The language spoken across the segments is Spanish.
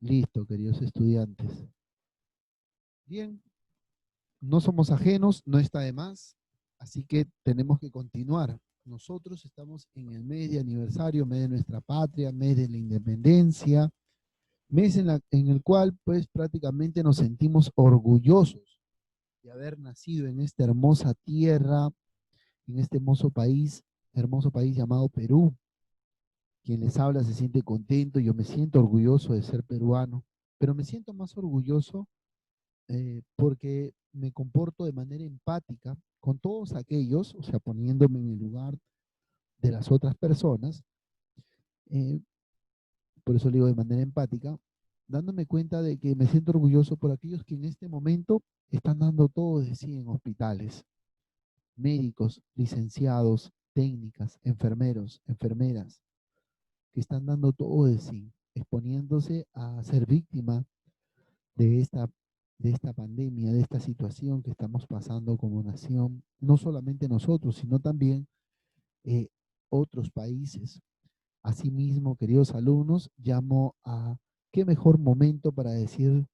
Listo, queridos estudiantes. Bien, no somos ajenos, no está de más, así que tenemos que continuar. Nosotros estamos en el mes de aniversario, mes de nuestra patria, mes de la independencia, mes en el cual pues prácticamente nos sentimos orgullosos de haber nacido en esta hermosa tierra, en este hermoso país llamado Perú. Quien les habla se siente contento, yo me siento orgulloso de ser peruano, pero me siento más orgulloso porque me comporto de manera empática con todos aquellos, o sea, poniéndome en el lugar de las otras personas, eh, por eso le digo de manera empática, dándome cuenta de que me siento orgulloso por aquellos que en este momento están dando todo de sí en hospitales, médicos, licenciados, técnicas, enfermeros, enfermeras, que están dando todo de sí, exponiéndose a ser víctima de esta pandemia, de esta situación que estamos pasando como nación, no solamente nosotros, sino también eh, otros países. Asimismo, queridos alumnos, llamo a qué mejor momento para decir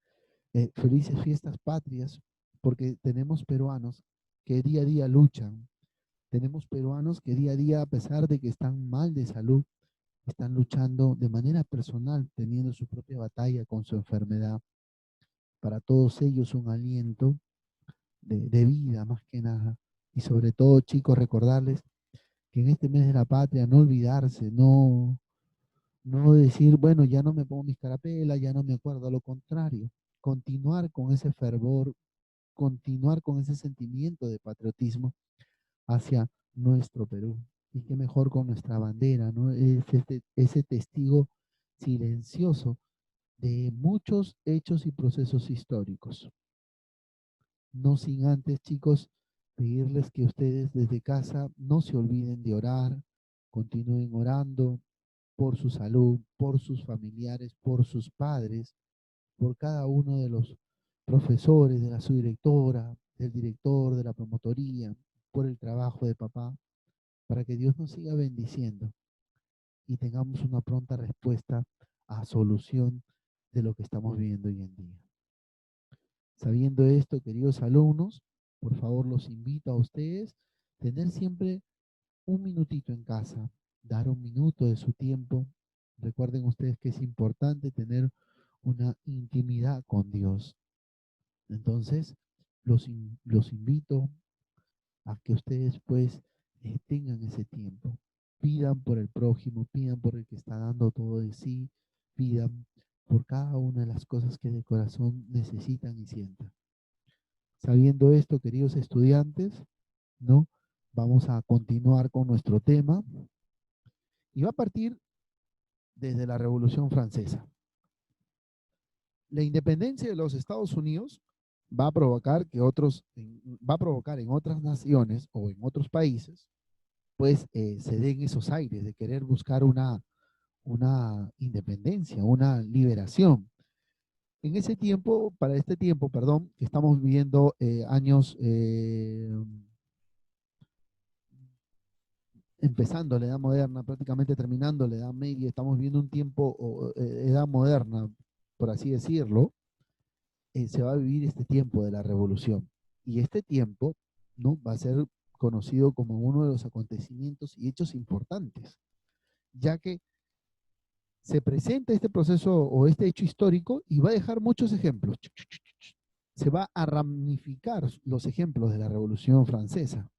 felices fiestas patrias, porque tenemos peruanos que día a día luchan, tenemos peruanos que día a día, a pesar de que están mal de salud, están luchando de manera personal, teniendo su propia batalla con su enfermedad. Para todos ellos un aliento de vida más que nada. Y sobre todo, chicos, recordarles que en este mes de la patria no olvidarse, no decir, bueno, ya no me pongo mis carapelas, ya no me acuerdo, a lo contrario, continuar con ese fervor, continuar con ese sentimiento de patriotismo hacia nuestro Perú. Y qué mejor con nuestra bandera, ¿no? Es ese testigo silencioso de muchos hechos y procesos históricos. No sin antes, chicos, pedirles que ustedes desde casa no se olviden de orar, continúen orando por su salud, por sus familiares, por sus padres, por cada uno de los profesores, de la subdirectora, del director, de la promotoría, por el trabajo de papá, para que Dios nos siga bendiciendo y tengamos una pronta respuesta a solución de lo que estamos viviendo hoy en día. Sabiendo esto, queridos alumnos, por favor los invito a ustedes a tener siempre un minutito en casa, dar un minuto de su tiempo. Recuerden ustedes que es importante tener una intimidad con Dios. Entonces, los invito a que ustedes pues tengan ese tiempo. Pidan por el prójimo, pidan por el que está dando todo de sí, pidan por cada una de las cosas que de corazón necesitan y sientan. Sabiendo esto, queridos estudiantes, ¿no? Vamos a continuar con nuestro tema y va a partir desde la Revolución Francesa. La independencia de los Estados Unidos va a provocar va a provocar en otras naciones o en otros países, pues se den esos aires de querer buscar una independencia, una liberación. En ese tiempo, para este tiempo, perdón, que estamos viviendo años empezando la edad moderna, prácticamente terminando la edad media, estamos viendo un tiempo, edad moderna, por así decirlo, se va a vivir este tiempo de la revolución. Y este tiempo, ¿no? Va a ser conocido como uno de los acontecimientos y hechos importantes, ya que se presenta este proceso o este hecho histórico y va a dejar muchos ejemplos. Se va a ramificar los ejemplos de la Revolución Francesa.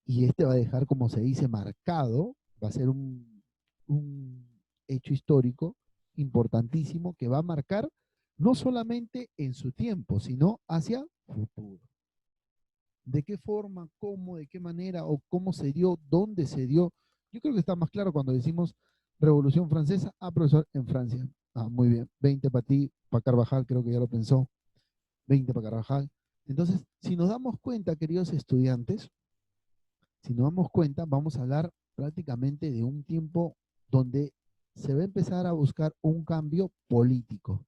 Y este va a dejar, como se dice, marcado, va a ser un hecho histórico importantísimo que va a marcar no solamente en su tiempo, sino hacia futuro. ¿De qué forma, cómo, de qué manera o cómo se dio, dónde se dio? Yo creo que está más claro cuando decimos Revolución Francesa. Ah, profesor, en Francia. Ah, muy bien. 20 para ti, para Carvajal, creo que ya lo pensó. 20 para Carvajal. Entonces, si nos damos cuenta, queridos estudiantes, si nos damos cuenta, vamos a hablar prácticamente de un tiempo donde se va a empezar a buscar un cambio político.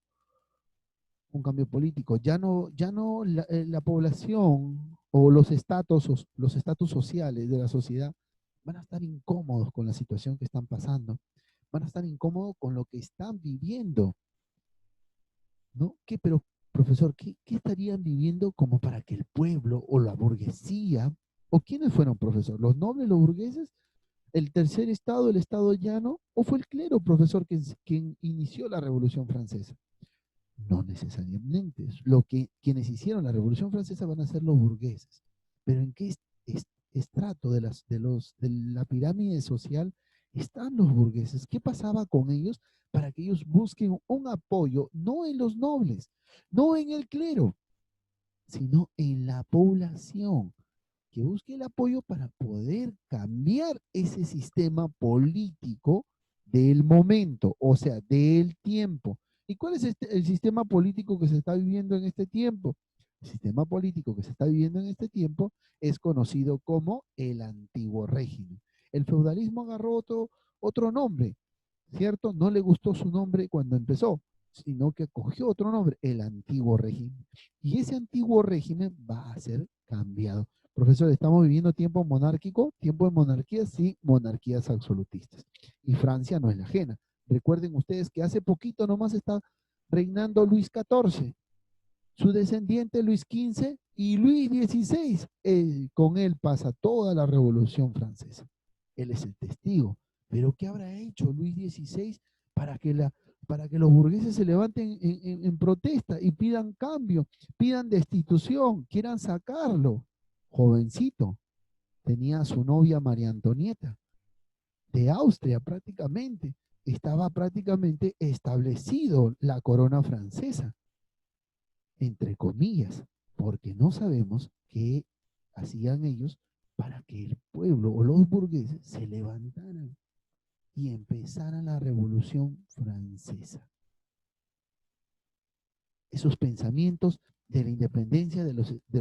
Un cambio político. Ya no la población o los estatus sociales de la sociedad van a estar incómodos con la situación que están pasando. Van a estar incómodos con lo que están viviendo. ¿no? Pero, profesor, ¿qué estarían viviendo como para que el pueblo o la burguesía, o quiénes fueron, profesor? ¿Los nobles, los burgueses? ¿El tercer estado, el estado llano? ¿O fue el clero, profesor, quien inició la Revolución Francesa? No necesariamente. Quienes hicieron la Revolución Francesa van a ser los burgueses. Pero ¿en qué estrato de la pirámide social están los burgueses? ¿Qué pasaba con ellos para que ellos busquen un apoyo no en los nobles, no en el clero, sino en la población? Que busque el apoyo para poder cambiar ese sistema político del momento, o sea, del tiempo. ¿Y cuál es el sistema político que se está viviendo en este tiempo? El sistema político que se está viviendo en este tiempo es conocido como el antiguo régimen. El feudalismo agarró otro nombre, ¿cierto? No le gustó su nombre cuando empezó, sino que cogió otro nombre, el antiguo régimen. Y ese antiguo régimen va a ser cambiado. Profesor, estamos viviendo tiempo monárquico, tiempo de monarquías, sí, monarquías absolutistas. Y Francia no es la ajena. Recuerden ustedes que hace poquito nomás está reinando Luis XIV, su descendiente Luis XV y Luis XVI. Con él pasa toda la Revolución Francesa. Él es el testigo. Pero ¿qué habrá hecho Luis XVI para que, para que los burgueses se levanten en protesta y pidan cambio, pidan destitución, quieran sacarlo? Jovencito, tenía a su novia María Antonieta, de Austria prácticamente. Estaba prácticamente establecido la corona francesa, entre comillas, porque no sabemos qué hacían ellos para que el pueblo o los burgueses se levantaran y empezaran la Revolución Francesa. Esos pensamientos de la independencia de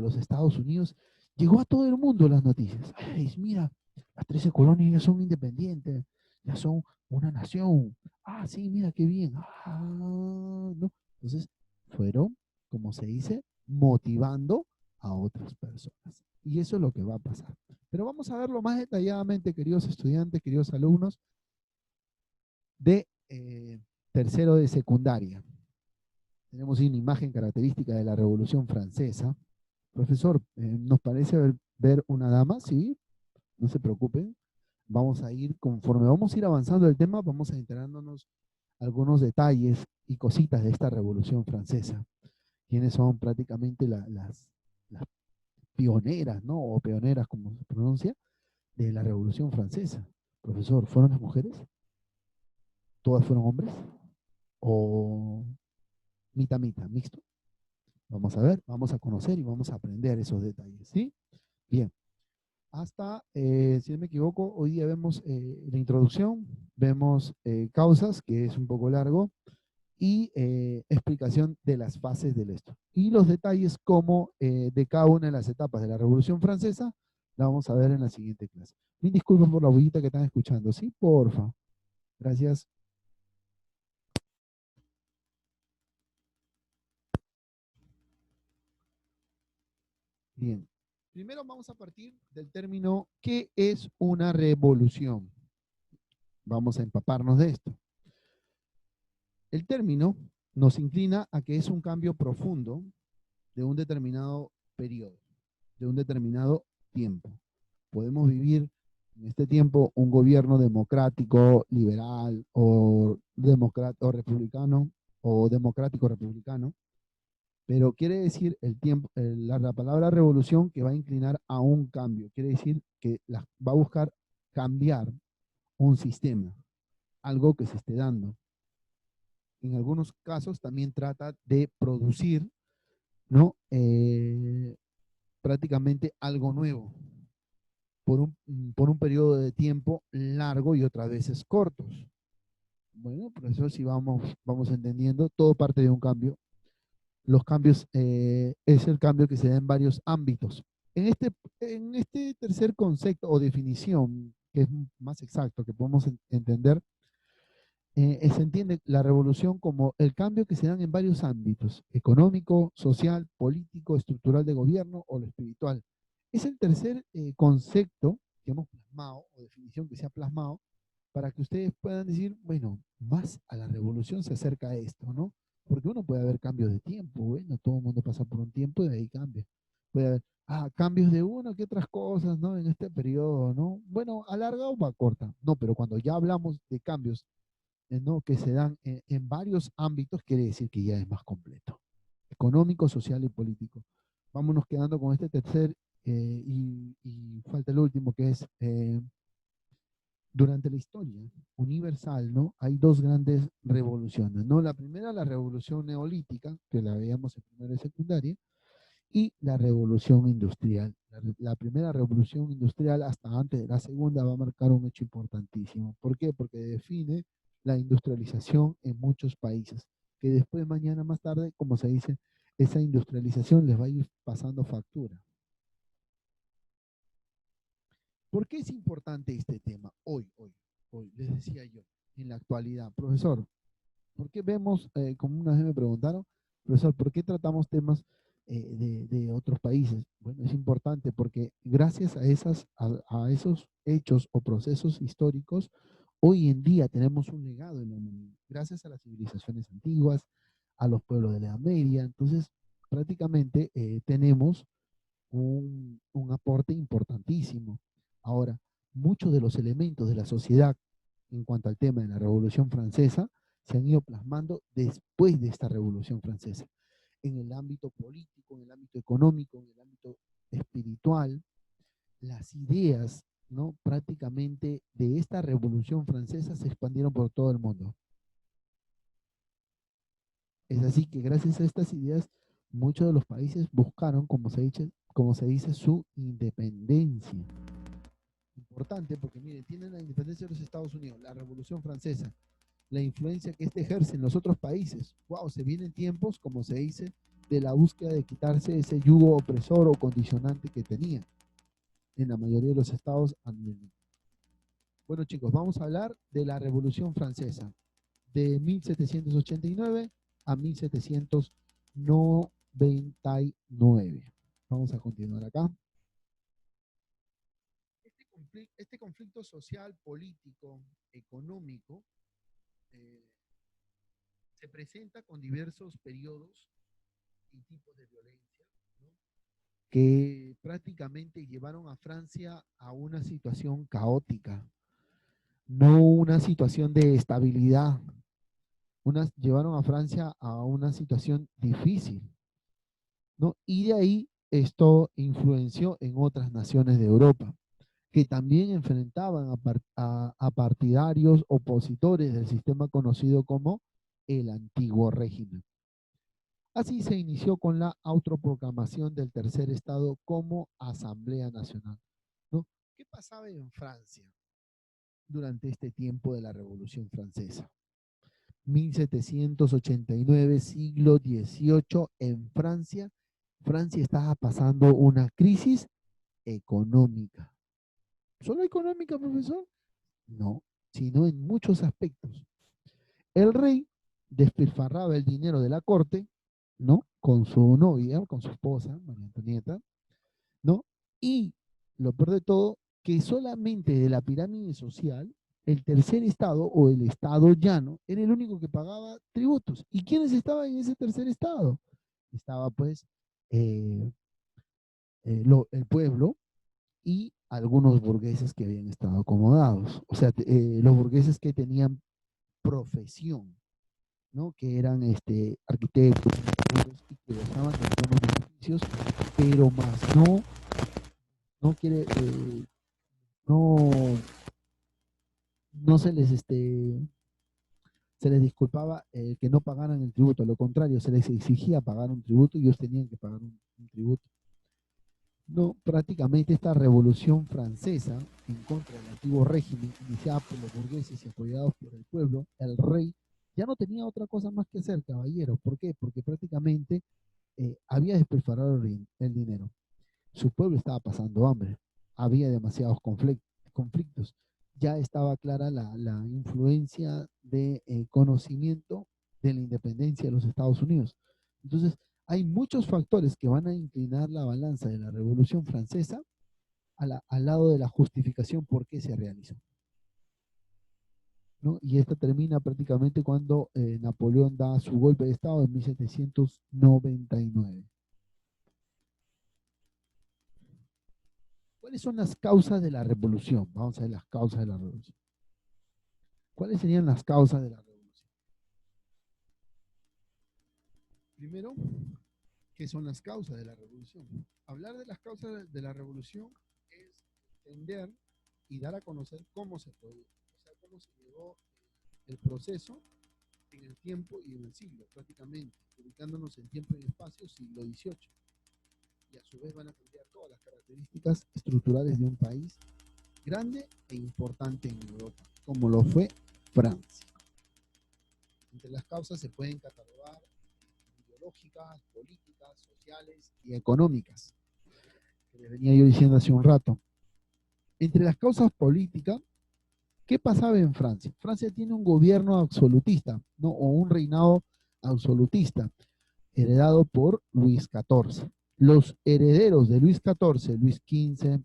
los Estados Unidos llegó a todo el mundo las noticias. Ay, mira, las 13 colonias ya son independientes, ya son una nación. Ah, sí, mira qué bien. Ah, no. Entonces, fueron, como se dice, motivando a otras personas. Y eso es lo que va a pasar. Pero vamos a verlo más detalladamente, queridos estudiantes, queridos alumnos, de tercero de secundaria. Tenemos una imagen característica de la Revolución Francesa. Profesor, nos parece ver una dama, sí, no se preocupen. Vamos a ir, conforme vamos a ir avanzando el tema, vamos a enterándonos algunos detalles y cositas de esta Revolución Francesa. Quienes son prácticamente las pioneras, ¿no? O pioneras, como se pronuncia, de la Revolución Francesa. Profesor, ¿fueron las mujeres? ¿Todas fueron hombres? ¿O mitad, mixto? Vamos a ver, vamos a conocer y vamos a aprender esos detalles, ¿sí? Bien, hasta, si no me equivoco, hoy día vemos la introducción, vemos causas, que es un poco largo, y explicación de las fases del esto. Y los detalles como de cada una de las etapas de la Revolución Francesa, la vamos a ver en la siguiente clase. Mil disculpas por la bullita que están escuchando, ¿sí? Porfa. Gracias. Bien. Primero vamos a partir del término, ¿qué es una revolución? Vamos a empaparnos de esto. El término nos inclina a que es un cambio profundo de un determinado periodo, de un determinado tiempo. Podemos vivir en este tiempo un gobierno democrático, liberal o republicano o democrático republicano, pero quiere decir la palabra revolución que va a inclinar a un cambio, quiere decir que va a buscar cambiar un sistema, algo que se esté dando. En algunos casos también trata de producir, ¿no? Prácticamente algo nuevo por un periodo de tiempo largo y otras veces cortos. Bueno, profesor, si vamos entendiendo, todo parte de un cambio. Los cambios es el cambio que se da en varios ámbitos. En este tercer concepto o definición, que es más exacto, que podemos entender, se entiende la revolución como el cambio que se dan en varios ámbitos, económico, social, político, estructural de gobierno o lo espiritual. Es el tercer concepto que hemos plasmado, o definición que se ha plasmado, para que ustedes puedan decir, bueno, más a la revolución se acerca a esto, ¿no? Porque uno puede haber cambios de tiempo, bueno, todo el mundo pasa por un tiempo y de ahí cambia. Puede haber, cambios de una que otras cosas, ¿no? En este periodo, ¿no? Bueno, a larga o a corta. No, pero cuando ya hablamos de cambios, ¿no? Que se dan en varios ámbitos, quiere decir que ya es más completo. Económico, social y político. Vámonos quedando con este tercer y falta el último, que es durante la historia universal, ¿no? Hay dos grandes revoluciones, ¿no? La primera, la revolución neolítica, que la veíamos en primera y secundaria, y la revolución industrial. La primera revolución industrial, hasta antes de la segunda, va a marcar un hecho importantísimo. ¿Por qué? Porque define la industrialización en muchos países, que después, mañana más tarde, como se dice, esa industrialización les va a ir pasando factura. ¿Por qué es importante este tema hoy, les decía yo, en la actualidad? Profesor, ¿por qué vemos, como una vez me preguntaron, profesor, ¿por qué tratamos temas de otros países? Bueno, es importante porque gracias a esos hechos o procesos históricos, hoy en día tenemos un legado en la humanidad, gracias a las civilizaciones antiguas, a los pueblos de la Edad Media. Entonces, prácticamente tenemos un aporte importantísimo. Ahora, muchos de los elementos de la sociedad en cuanto al tema de la Revolución Francesa se han ido plasmando después de esta Revolución Francesa, en el ámbito político, en el ámbito económico, en el ámbito espiritual. Las ideas, ¿no? Prácticamente de esta Revolución Francesa se expandieron por todo el mundo. Es así que gracias a estas ideas, muchos de los países buscaron, como se dice, su independencia. Importante porque, miren, tienen la independencia de los Estados Unidos, la Revolución Francesa, la influencia que este ejerce en los otros países. Wow, se vienen tiempos, como se dice, de la búsqueda de quitarse ese yugo opresor o condicionante que tenía en la mayoría de los estados a nivel mundial. Bueno, chicos, vamos a hablar de la Revolución Francesa, de 1789 a 1799. Vamos a continuar acá. Este conflicto social, político, económico, eh, se presenta con diversos periodos y tipos de violencia, ¿no? Que prácticamente llevaron a Francia a una situación caótica, no una situación de estabilidad. Llevaron a Francia a una situación difícil, ¿no? Y de ahí esto influenció en otras naciones de Europa, que también enfrentaban a partidarios opositores del sistema conocido como el antiguo régimen. Así se inició con la autoproclamación del tercer estado como Asamblea Nacional, ¿no? ¿Qué pasaba en Francia durante este tiempo de la Revolución Francesa? 1789, siglo XVIII, en Francia. Francia estaba pasando una crisis económica. ¿Solo económica, profesor? No, sino en muchos aspectos. El rey despilfarraba el dinero de la corte, ¿no? Con su novia, con su esposa, María Antonieta, ¿no? Y lo peor de todo, que solamente de la pirámide social, el tercer estado o el estado llano era el único que pagaba tributos. ¿Y quiénes estaban en ese tercer estado? Estaba pues eh, el pueblo y algunos burgueses que habían estado acomodados. O sea, los burgueses que tenían profesión, ¿no? Que eran arquitectos y que gozaban de algunos beneficios, pero más no quiere, no, no se les disculpaba que no pagaran el tributo, a lo contrario, se les exigía pagar un tributo y ellos tenían que pagar un tributo. No, prácticamente esta revolución francesa en contra del antiguo régimen, iniciada por los burgueses y apoyados por el pueblo, el rey ya no tenía otra cosa más que hacer, caballero. ¿Por qué? Porque prácticamente había despilfarrado el dinero. Su pueblo estaba pasando hambre, había demasiados conflictos. Ya estaba clara la influencia de conocimiento de la independencia de los Estados Unidos. Entonces, hay muchos factores que van a inclinar la balanza de la Revolución Francesa al lado de la justificación por qué se realizó. ¿no? Y esta termina prácticamente cuando Napoleón da su golpe de Estado en 1799. ¿Cuáles son las causas de la revolución? Vamos a ver las causas de la revolución. ¿Cuáles serían las causas de la revolución? Primero, ¿qué son las causas de la revolución? Hablar de las causas de la revolución es entender y dar a conocer cómo se produjo, o sea, cómo se llevó el proceso en el tiempo y en el siglo, prácticamente, ubicándonos en tiempo y espacio siglo XVIII. Y a su vez van a cambiar todas las características estructurales de un país grande e importante en Europa, como lo fue Francia. Entre las causas se pueden catalogar ideológicas, políticas, sociales y económicas, que les venía yo diciendo hace un rato. Entre las causas políticas, ¿qué pasaba en Francia? Francia tiene un gobierno absolutista, ¿no? O un reinado absolutista, heredado por Luis XIV. Los herederos de Luis XIV, Luis XV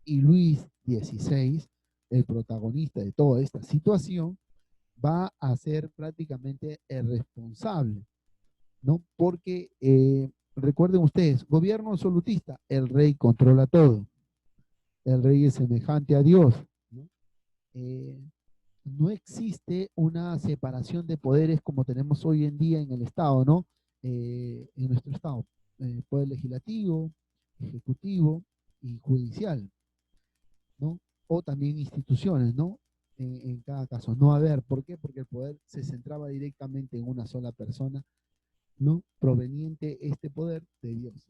y Luis XVI, el protagonista de toda esta situación, va a ser prácticamente el responsable, ¿no? Porque recuerden ustedes, gobierno absolutista, el rey controla todo, el rey es semejante a Dios, ¿no? No existe una separación de poderes como tenemos hoy en día en el Estado, ¿no? En nuestro Estado, poder legislativo, ejecutivo y judicial, ¿no? O también instituciones, ¿no? En cada caso. No haber, ¿por qué? Porque el poder se centraba directamente en una sola persona, ¿no? Proveniente este poder de Dios.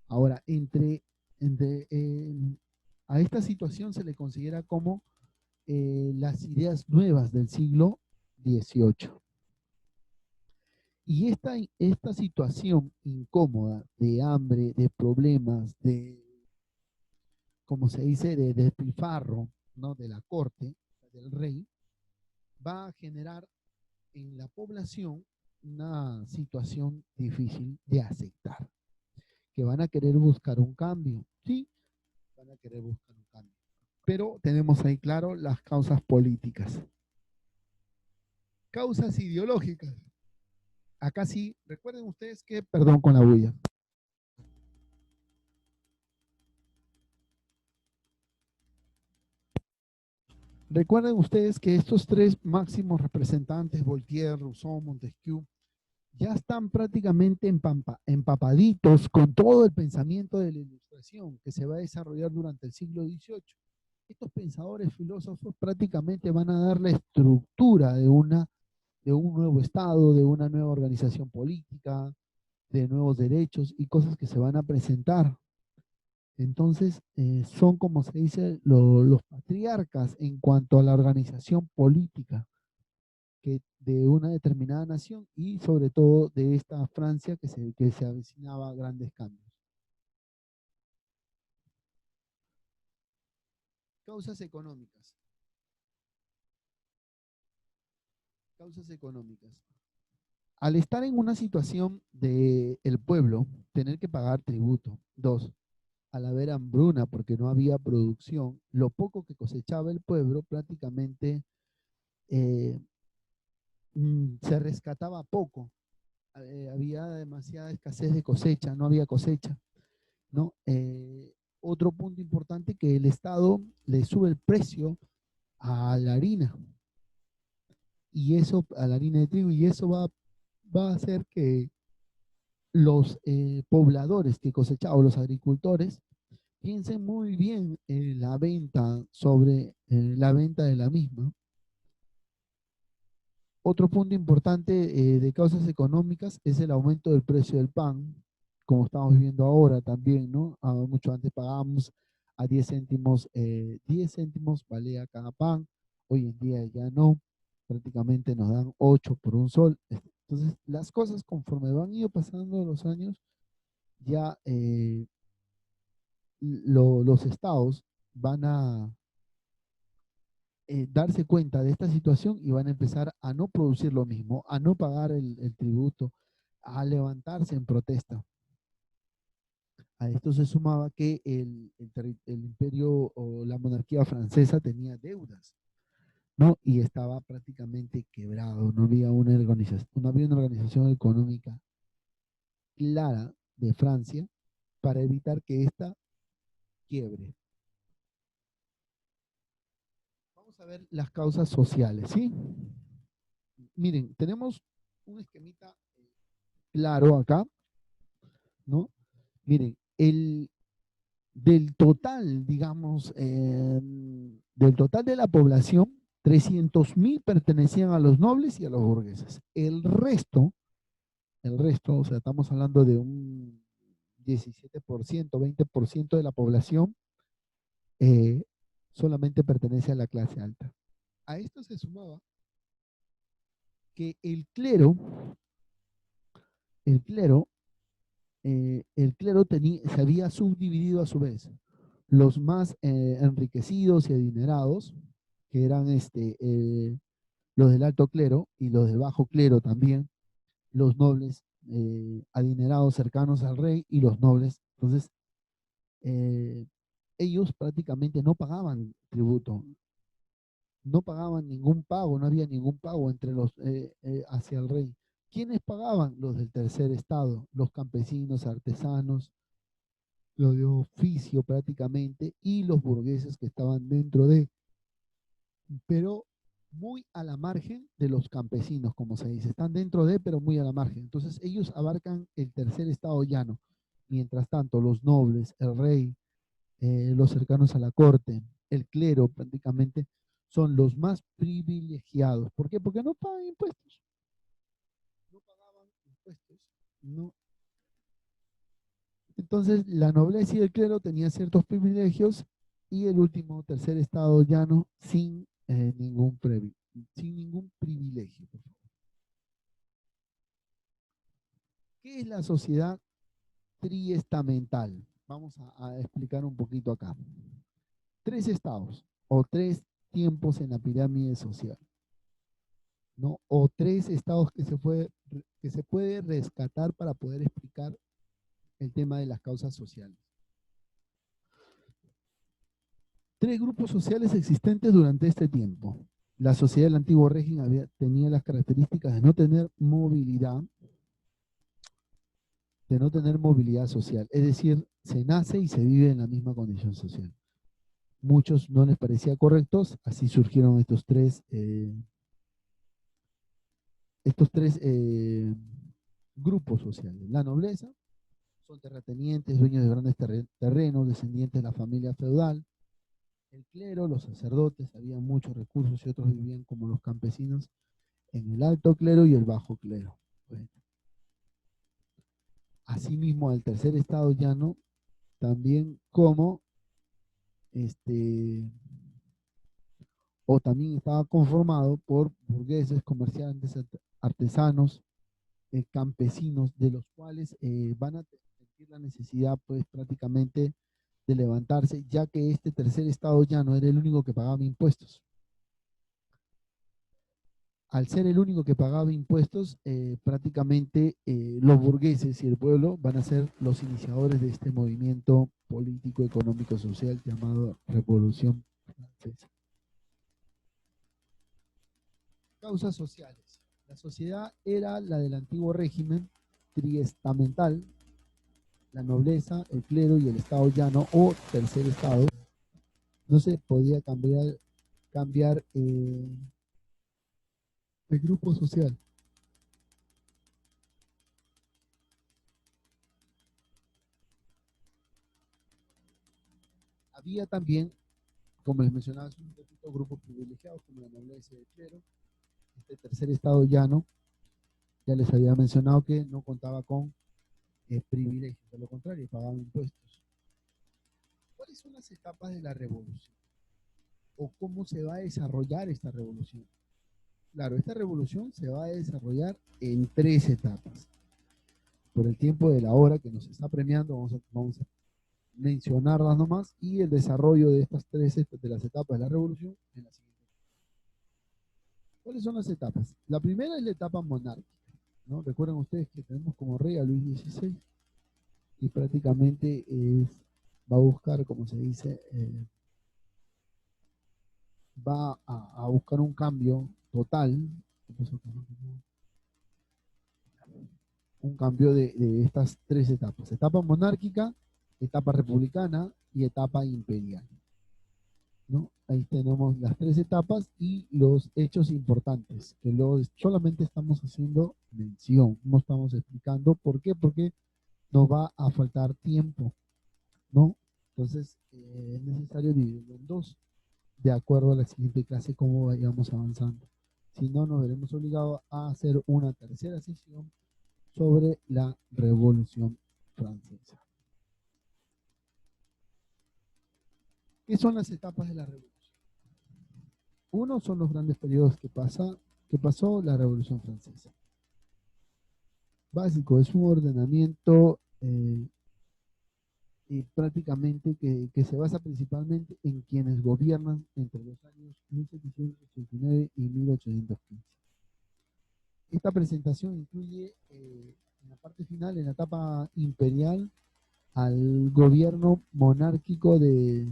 Ahora, entre a esta situación se le considera como las ideas nuevas del siglo XVIII. Y esta situación incómoda de hambre, de problemas, de, como se dice, de despilfarro, ¿no? De la corte, del rey, va a generar en la población una situación difícil de aceptar, que van a querer buscar un cambio, sí, van a querer buscar un cambio. Pero tenemos ahí claro las causas políticas. Causas ideológicas. Acá sí, recuerden ustedes que, perdón con la bulla. Recuerden ustedes que estos tres máximos representantes, Voltaire, Rousseau, Montesquieu, ya están prácticamente empapaditos con todo el pensamiento de la Ilustración que se va a desarrollar durante el siglo XVIII. Estos pensadores filósofos prácticamente van a dar la estructura de un nuevo Estado, de una nueva organización política, de nuevos derechos y cosas que se van a presentar. Entonces, son, como se dice, los patriarcas en cuanto a la organización política de una determinada nación y sobre todo de esta Francia que se avecinaba a grandes cambios. Causas económicas. Causas económicas. Al estar en una situación de el pueblo, tener que pagar tributo. Dos, al haber hambruna porque no había producción, lo poco que cosechaba el pueblo prácticamente eh, se rescataba poco. Había demasiada escasez de cosecha, no había cosecha, ¿no? Otro punto importante que el Estado le sube el precio a la harina y eso, a la harina de trigo, y eso va a hacer que los pobladores que cosechaban, o los agricultores, piensen muy bien en la venta sobre la venta de la misma. Otro punto importante de causas económicas es el aumento del precio del pan, como estamos viendo ahora también, ¿no? Mucho antes pagábamos a 10 céntimos, 10 céntimos valía cada pan, hoy en día ya no, prácticamente nos dan 8 por un sol. Entonces, las cosas conforme van ido pasando los años, ya los estados van a darse cuenta de esta situación y van a empezar a no producir lo mismo, a no pagar el tributo, a levantarse en protesta. A esto se sumaba que el imperio o la monarquía francesa tenía deudas, ¿no? Y estaba prácticamente quebrado, no había una organización económica clara de Francia para evitar que ésta quiebre. Vamos a ver las causas sociales, ¿sí? Miren, tenemos un esquemita claro acá, ¿no? Miren, del total, digamos, del total de la población, 300.000 pertenecían a los nobles y a los burgueses. El resto, o sea, estamos hablando de un 17%, 20% de la población, eh, solamente pertenece a la clase alta. A esto se sumaba que el clero, se había subdividido a su vez. Los más enriquecidos y adinerados, que eran los del alto clero y los del bajo clero también, los nobles adinerados cercanos al rey y los nobles. Entonces, eh, ellos prácticamente no pagaban tributo, no pagaban ningún pago, no había ningún pago hacia el rey. ¿Quiénes pagaban? Los del tercer estado, los campesinos, artesanos, los de oficio prácticamente, y los burgueses que estaban dentro pero muy a la margen de los campesinos, como se dice. Están dentro pero muy a la margen. Entonces ellos abarcan el tercer estado llano. Mientras tanto, los nobles, el rey, los cercanos a la corte, el clero prácticamente, son los más privilegiados. ¿Por qué? Porque no pagan impuestos. No pagaban impuestos. No. Entonces, la nobleza y el clero tenían ciertos privilegios y el último, tercer estado llano, sin ningún privilegio. ¿Qué es la sociedad triestamental? Vamos a explicar un poquito acá. Tres estados o tres tiempos en la pirámide social, ¿no? O tres estados que se puede rescatar para poder explicar el tema de las causas sociales. Tres grupos sociales existentes durante este tiempo. La sociedad del antiguo régimen tenía las características de no tener movilidad social, es decir, se nace y se vive en la misma condición social. Muchos no les parecía correctos, así surgieron estos tres grupos sociales. La nobleza, son terratenientes, dueños de grandes terrenos, descendientes de la familia feudal. El clero, los sacerdotes, había muchos recursos y otros vivían como los campesinos en el alto clero y el bajo clero. Bueno, asimismo, al tercer estado llano, también este, también estaba conformado por burgueses, comerciantes, artesanos, campesinos, de los cuales van a sentir la necesidad, pues prácticamente, de levantarse, ya que este tercer estado llano era el único que pagaba impuestos. Al ser el único que pagaba impuestos, prácticamente los burgueses y el pueblo van a ser los iniciadores de este movimiento político, económico, social llamado Revolución Francesa. Causas sociales. La sociedad era la del antiguo régimen triestamental, la nobleza, el clero y el estado llano o tercer estado. No se podía cambiar de grupo social. Había también, como les mencionaba, un repito, grupos privilegiados como la nobleza y el clero. Este tercer estado llano, ya les había mencionado que no contaba con privilegios, de lo contrario, pagaban impuestos. ¿Cuáles son las etapas de la revolución? ¿O cómo se va a desarrollar esta revolución? Claro, esta revolución se va a desarrollar en tres etapas. Por el tiempo de la hora que nos está premiando, vamos a mencionarlas nomás, y el desarrollo de estas de las etapas de la revolución en la siguiente. ¿Cuáles son las etapas? La primera es la etapa monárquica, ¿no? Recuerden ustedes que tenemos como rey a Luis XVI y prácticamente va a buscar, como se dice, va a buscar un cambio total, un cambio de estas tres etapas: etapa monárquica, etapa republicana y etapa imperial, ¿no? Ahí tenemos las tres etapas y los hechos importantes, que solamente estamos haciendo mención, no estamos explicando. ¿Por qué? Porque nos va a faltar tiempo, ¿no? Entonces, es necesario dividirlo en dos, de acuerdo a la siguiente clase, cómo vayamos avanzando. Si no, nos veremos obligados a hacer una tercera sesión sobre la Revolución Francesa. ¿Qué son las etapas de la Revolución? Uno son los grandes periodos que pasó la Revolución Francesa. Básico, es un ordenamiento prácticamente que se basa principalmente en quienes gobiernan entre los años 1789 y 1815. Esta presentación incluye en la parte final, en la etapa imperial, al gobierno monárquico de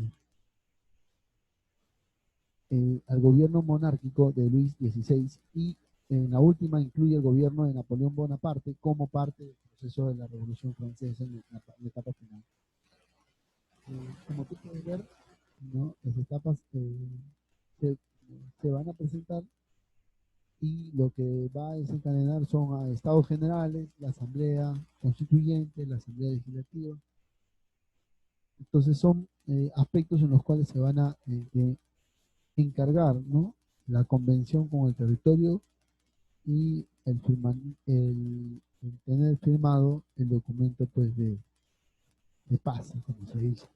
Luis XVI, y en la última incluye el gobierno de Napoleón Bonaparte como parte del proceso de la Revolución Francesa en la etapa final. Como tú puedes ver, ¿no? Las etapas se, se van a presentar, y lo que va a desencadenar son a estados generales, la asamblea constituyente, la asamblea legislativa. Entonces son aspectos en los cuales se van a encargar, ¿no? La convención con el territorio y el tener firmado el documento, pues, de paz, como se dice.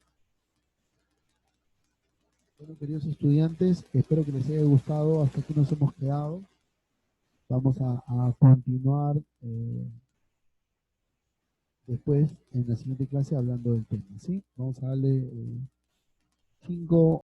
Bueno, queridos estudiantes, espero que les haya gustado. Hasta aquí nos hemos quedado. Vamos a continuar después en la siguiente clase hablando del tema, ¿sí? Vamos a darle 5